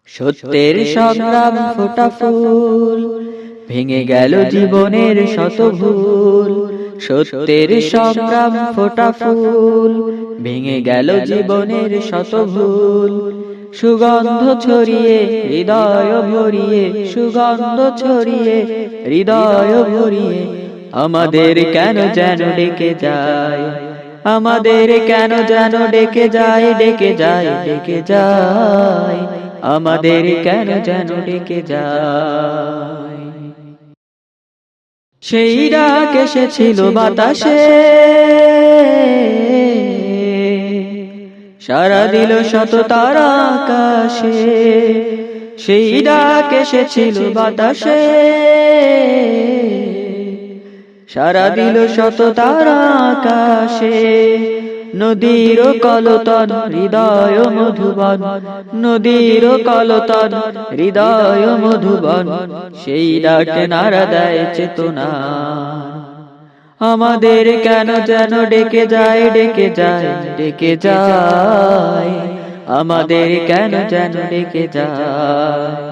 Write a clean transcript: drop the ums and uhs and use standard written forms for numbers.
সত্যের সংগ্রাম ফোটা ফুল, ভেঙে গেল জীবনের শত ভুল। সত্যের সংগ্রাম ফোটা ফুল, ভেঙে গেল জীবনের শত ভুল। সুগন্ধ ছড়িয়ে হৃদয় ভরিয়ে, সুগন্ধ ছড়িয়ে হৃদয় ভরিয়ে, আমাদের কেন যেন ডেকে যায়, আমাদের কেন যেন ডেকে যায়, ডেকে যায়, ডেকে যায়, আমাদের কেন যেন ডেকে যায়। সেই ডাক এসেছিল বাতাসে, সাড়া দিল শত তারা আকাশে। সেই ডাক এসেছিল বাতাসে, সাড়া দিল শত তারা আকাশে। নদীর কলতন হৃদয় মধুবন, নদীর কলতন হৃদয় মধুবন, সেই ডাকে নাড়া দেয় চেতনা। আমাদের কেন যেন ডেকে যায়, ডেকে যায়, ডেকে যায়, আমাদের কেন যেন ডেকে যায়।